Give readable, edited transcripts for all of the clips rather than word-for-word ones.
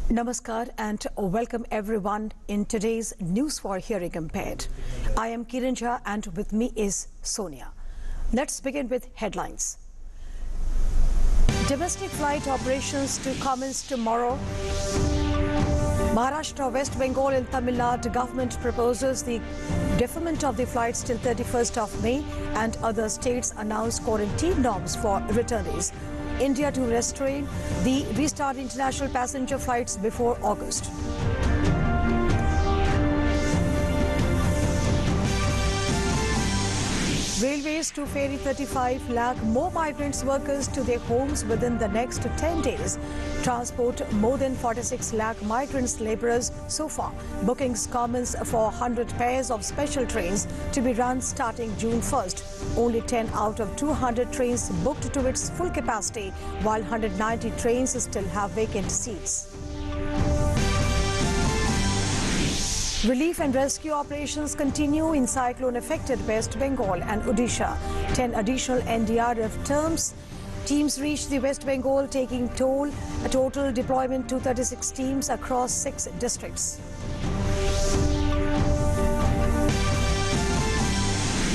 Namaskar and welcome everyone in today's News for Hearing Impaired. I am Kiranja and with me is Sonia. Let's begin with headlines. Domestic flight operations to commence tomorrow. Maharashtra, West Bengal and Tamil Nadu government proposes the deferment of the flights till 31st of May and other states announce quarantine norms for returnees. India to restrain the restart international passenger flights before August. Railways to ferry 35 lakh more migrants workers to their homes within the next 10 days. Transport more than 46 lakh migrants labourers so far. Bookings commence for 100 pairs of special trains to be run starting June 1st. Only 10 out of 200 trains booked to its full capacity, while 190 trains still have vacant seats. Relief and rescue operations continue in cyclone-affected West Bengal and Odisha. 10 additional NDRF teams reached the West Bengal, taking a total deployment to 36 teams across 6 districts.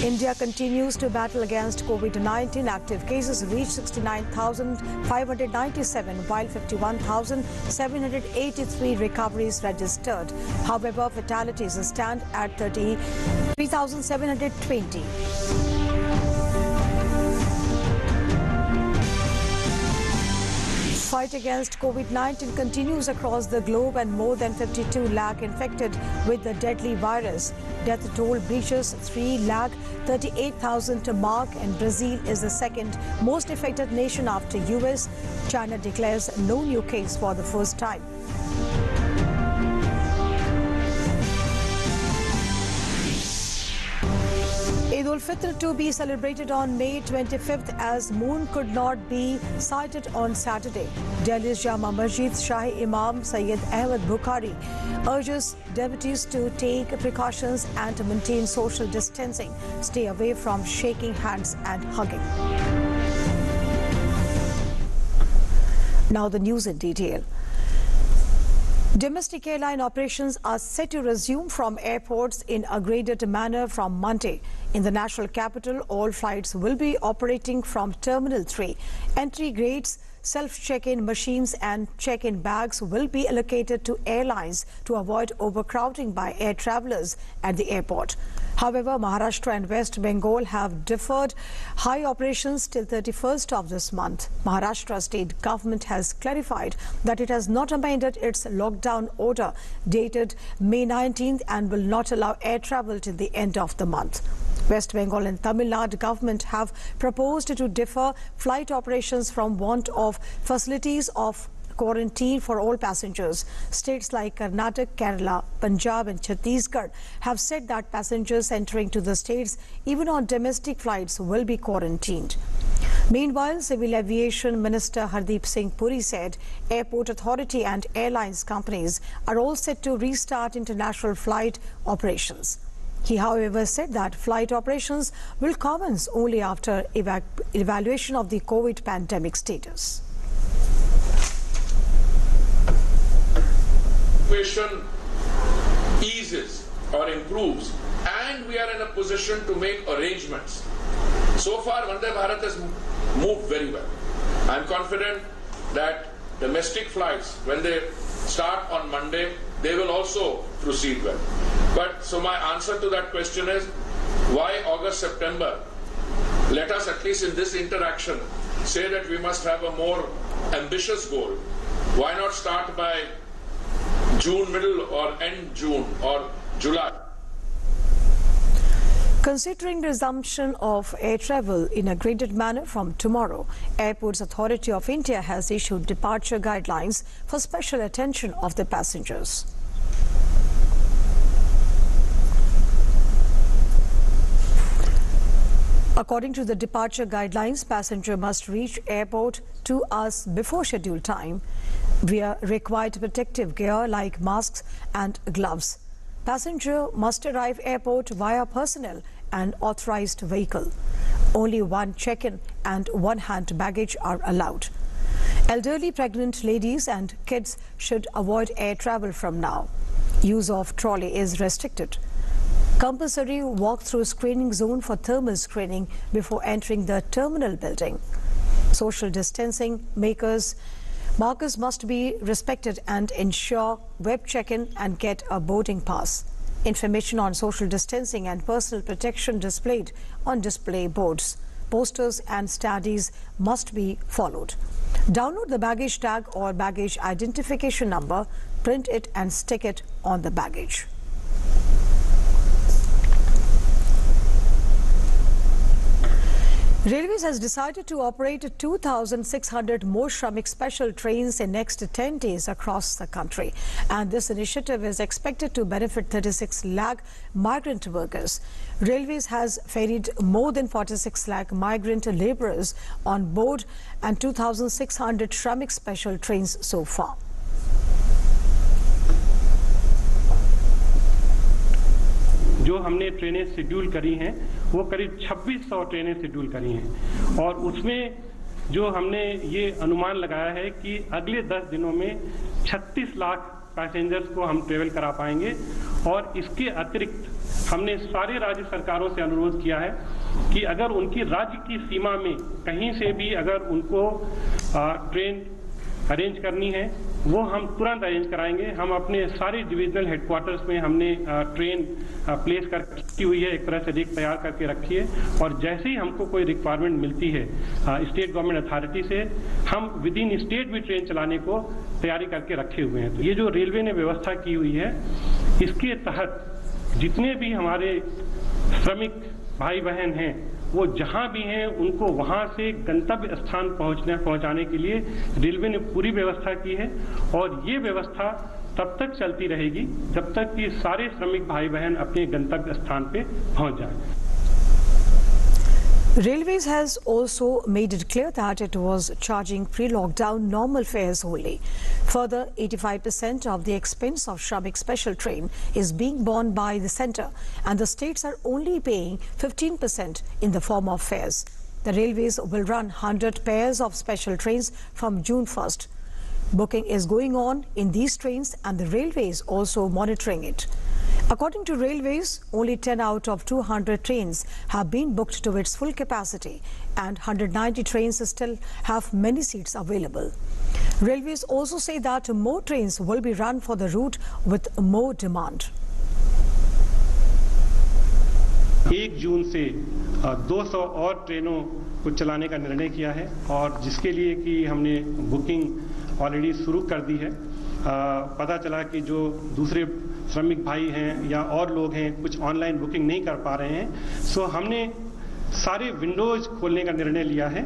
India continues to battle against COVID-19. Active cases reached 69,597, while 51,783 recoveries registered. However, fatalities stand at 33,720. Fight against COVID-19 continues across the globe and more than 52 lakh infected with the deadly virus. Death toll breaches 3,38,000 mark and Brazil is the second most affected nation after US. China declares no new case for the first time. Eid ul-Fitr to be celebrated on May 25th as moon could not be sighted on Saturday. Delhi's Jama Masjid Shahi Imam Sayyid Ahmed Bukhari urges devotees to take precautions and to maintain social distancing. Stay away from shaking hands and hugging. Now the news in detail. Domestic airline operations are set to resume from airports in a graded manner from Monday. In the national capital, all flights will be operating from Terminal 3. Entry gates, self-check-in machines and check-in bags will be allocated to airlines to avoid overcrowding by air travelers at the airport. However, Maharashtra and West Bengal have deferred high operations till 31st of this month. Maharashtra state government has clarified that it has not amended its lockdown order dated May 19th and will not allow air travel till the end of the month. West Bengal and Tamil Nadu government have proposed to defer flight operations from want of facilities of quarantine for all passengers. States like Karnataka, Kerala, Punjab and Chhattisgarh have said that passengers entering to the states, even on domestic flights, will be quarantined. Meanwhile, Civil Aviation Minister Hardeep Singh Puri said airport authority and airlines companies are all set to restart international flight operations. He, however, said that flight operations will commence only after evaluation of the COVID pandemic status. Situation eases or improves and we are in a position to make arrangements. So far, Vande Bharat has moved very well. I am confident that domestic flights, when they start on Monday, they will also proceed well. But so my answer to that question is, why August, September? Let us at least in this interaction say that we must have a more ambitious goal. Why not start by June middle or end June or July? Considering resumption of air travel in a graded manner from tomorrow, Airports Authority of India has issued departure guidelines for special attention of the passengers. According to the departure guidelines, passenger must reach airport 2 hours before scheduled time, wear required protective gear like masks and gloves. Passenger must arrive airport via personnel and authorized vehicle. Only one check-in and one hand baggage are allowed. Elderly, pregnant ladies and kids should avoid air travel from now. Use of trolley is restricted. Compulsory walk-through screening zone for thermal screening before entering the terminal building. Social distancing markers must be respected and ensure web check-in and get a boarding pass. Information on social distancing and personal protection displayed on display boards. Posters and studies must be followed. Download the baggage tag or baggage identification number, print it and stick it on the baggage. Railways has decided to operate 2,600 more Shramik special trains in next 10 days across the country. And this initiative is expected to benefit 36 lakh migrant workers. Railways has ferried more than 46 lakh migrant laborers on board and 2,600 Shramik special trains so far. जो हमने ट्रेनें schedule करी हैं वो करीब 2600 ट्रेनें schedule करी हैं और उसमें जो हमने ये अनुमान लगाया है कि अगले 10 दिनों में 36 लाख पैसेंजर्स को हम ट्रेवल करा पाएंगे। और इसके अतिरिक्त हमने सारे राज्य सरकारों से अनुरोध किया है कि अगर उनकी राज्य की सीमा में कहीं से भी अगर उनको ट्रेन अरेंज करनी है वो हम तुरंत अरेंज कराएंगे। हम अपने सारे डिविजनल हेडक्वार्टर्स में हमने ट्रेन प्लेस की हुई है, एक तरह से रिक तैयार करके रखी है और जैसे ही हमको कोई रिक्वायरमेंट मिलती है स्टेट गवर्नमेंट अथॉरिटी से हम विद इन स्टेट भी ट्रेन चलाने को तैयारी करके रखे हुए हैं। तो ये जो रेलवे ने व्यवस्था की हुई है इसके तहत जितने भी हमारे श्रमिक भाई बहन हैं वो जहां भी हैं उनको वहां से गंतव्य स्थान पहुंचाने के लिए रेलवे ने पूरी व्यवस्था की है और ये व्यवस्था तब तक चलती रहेगी जब तक कि सारे श्रमिक भाई बहन अपने गंतव्य स्थान पे पहुंच जाएं। Railways has also made it clear that it was charging pre-lockdown normal fares only. Further, 85% of the expense of Shramik special train is being borne by the centre and the states are only paying 15% in the form of fares. The Railways will run 100 pairs of special trains from June 1st. Booking is going on in these trains and the Railway is also monitoring it. According to Railways, only 10 out of 200 trains have been booked to its full capacity and 190 trains still have many seats available. Railways also say that more trains will be run for the route with more demand. 1 जून से 200 और ट्रेनों को चलाने का निर्णय किया है और जिसके लिए कि हमने बुकिंग ऑलरेडी शुरू कर दी है। पता चला कि जो दूसरे श्रमिक भाई हैं या और लोग हैं कुछ ऑनलाइन बुकिंग नहीं कर पा रहे हैं, सो हमने सारे विंडोज खोलने का निर्णय लिया है।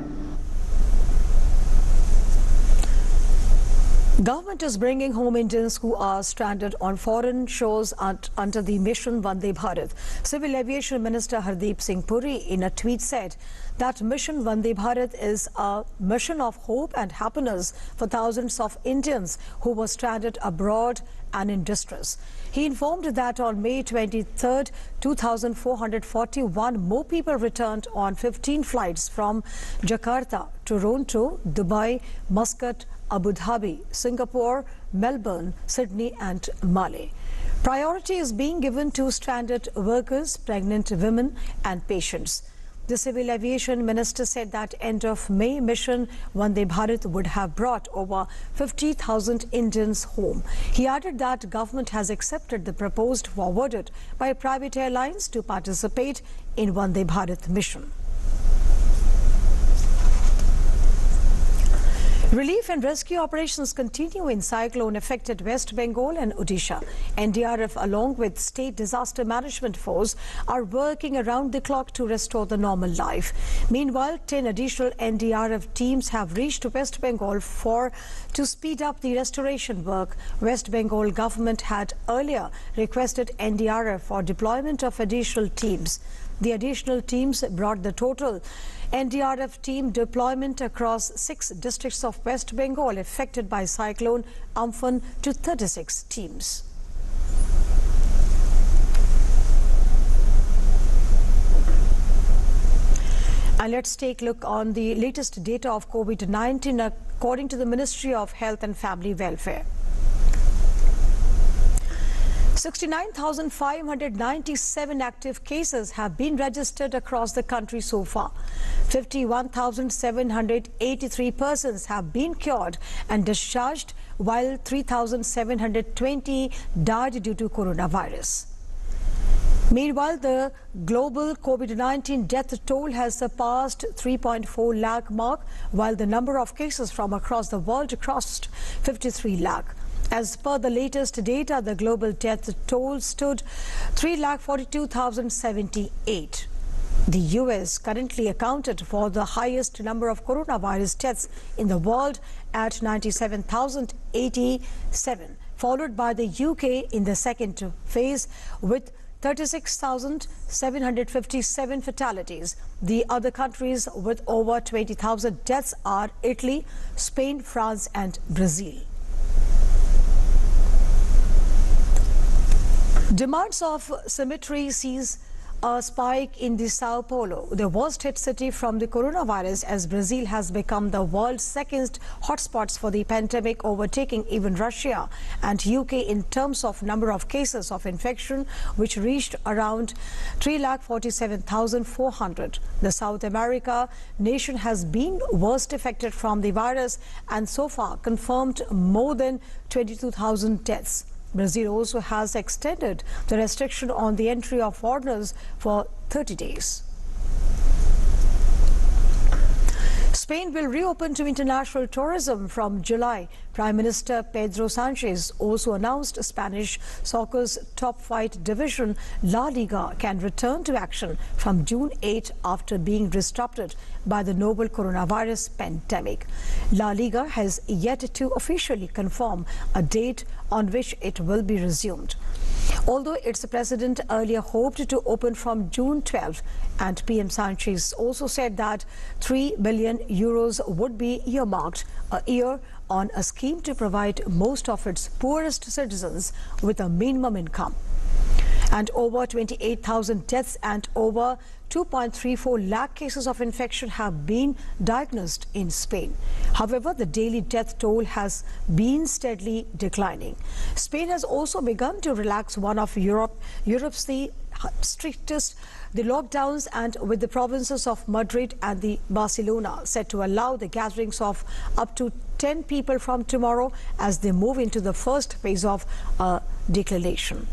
Government is bringing home Indians who are stranded on foreign shores under the mission Vande Bharat. Civil Aviation Minister Hardeep Singh Puri in a tweet said that mission Vande Bharat is a mission of hope and happiness for thousands of Indians who were stranded abroad and in distress. He informed that on May 23rd, 2,441 more people returned on 15 flights from Jakarta, Toronto, Dubai, Muscat, Abu Dhabi, Singapore, Melbourne, Sydney and Male. Priority is being given to stranded workers, pregnant women and patients. The Civil Aviation Minister said that end of May mission Vande Bharat would have brought over 50,000 Indians home. He added that government has accepted the proposed forwarded by private airlines to participate in Vande Bharat mission. Relief and rescue operations continue in cyclone-affected West Bengal and Odisha. NDRF along with State Disaster Management Force are working around the clock to restore the normal life. Meanwhile, 10 additional NDRF teams have reached West Bengal to speed up the restoration work. West Bengal government had earlier requested NDRF for deployment of additional teams. The additional teams brought the total NDRF team deployment across 6 districts of West Bengal affected by cyclone Amphan to 36 teams. And let's take a look on the latest data of COVID-19 according to the Ministry of Health and Family Welfare. 69,597 active cases have been registered across the country so far. 51,783 persons have been cured and discharged, while 3,720 died due to coronavirus. Meanwhile, the global COVID-19 death toll has surpassed 3.4 lakh mark, while the number of cases from across the world crossed 53 lakh. As per the latest data, the global death toll stood 3,42,078. The US currently accounted for the highest number of coronavirus deaths in the world at 97,087, followed by the UK in the second phase with 36,757 fatalities. The other countries with over 20,000 deaths are Italy, Spain, France and Brazil. Demands of cemetery sees a spike in the Sao Paulo, the worst hit city from the coronavirus, as Brazil has become the world's second hotspots for the pandemic, overtaking even Russia and UK in terms of number of cases of infection, which reached around 3,47,400. The South America nation has been worst affected from the virus and so far confirmed more than 22,000 deaths. Brazil also has extended the restriction on the entry of foreigners for 30 days. Spain will reopen to international tourism from July. Prime Minister Pedro Sanchez also announced Spanish soccer's top flight division, La Liga, can return to action from June 8 after being disrupted by the novel coronavirus pandemic. La Liga has yet to officially confirm a date on which it will be resumed. Although its president earlier hoped to open from June 12, and PM Sanchez also said that 3 billion euros would be earmarked a year on a scheme to provide most of its poorest citizens with a minimum income. And over 28,000 deaths and over 2.34 lakh cases of infection have been diagnosed in Spain. However, the daily death toll has been steadily declining. Spain has also begun to relax one of Europe's strictest lockdowns, and with the provinces of Madrid and the Barcelona set to allow the gatherings of up to 10 people from tomorrow as they move into the first phase of declaration.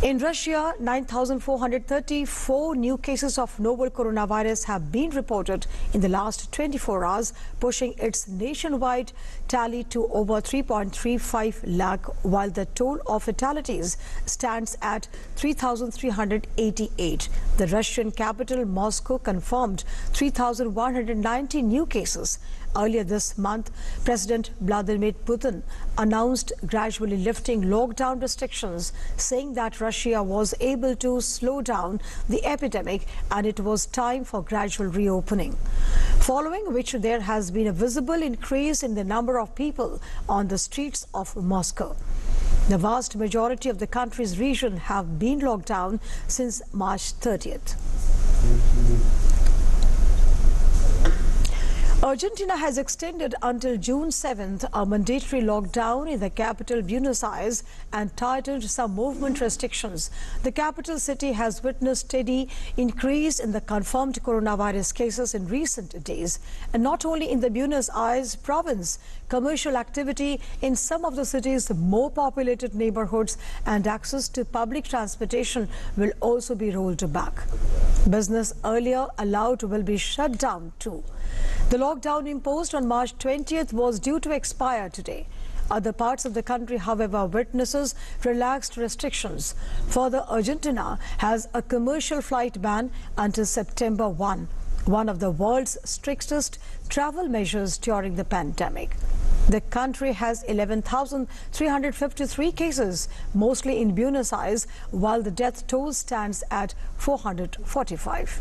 In Russia, 9,434 new cases of novel coronavirus have been reported in the last 24 hours, pushing its nationwide tally to over 3.35 lakh, while the toll of fatalities stands at 3,388. The Russian capital, Moscow, confirmed 3,190 new cases. Earlier this month, President Vladimir Putin announced gradually lifting lockdown restrictions, saying that Russia was able to slow down the epidemic and it was time for gradual reopening. Following which, there has been a visible increase in the number of people on the streets of Moscow. The vast majority of the country's region have been locked down since March 30th. Argentina has extended until June 7th a mandatory lockdown in the capital Buenos Aires and tightened some movement restrictions. The capital city has witnessed steady increase in the confirmed coronavirus cases in recent days. And not only in the Buenos Aires province, commercial activity in some of the city's more populated neighborhoods and access to public transportation will also be rolled back. Business earlier allowed will be shut down too. The lockdown imposed on March 20th was due to expire today. Other parts of the country, however, witnesses relaxed restrictions. Further, Argentina has a commercial flight ban until September 1, one of the world's strictest travel measures during the pandemic. The country has 11,353 cases, mostly in Buenos Aires, while the death toll stands at 445.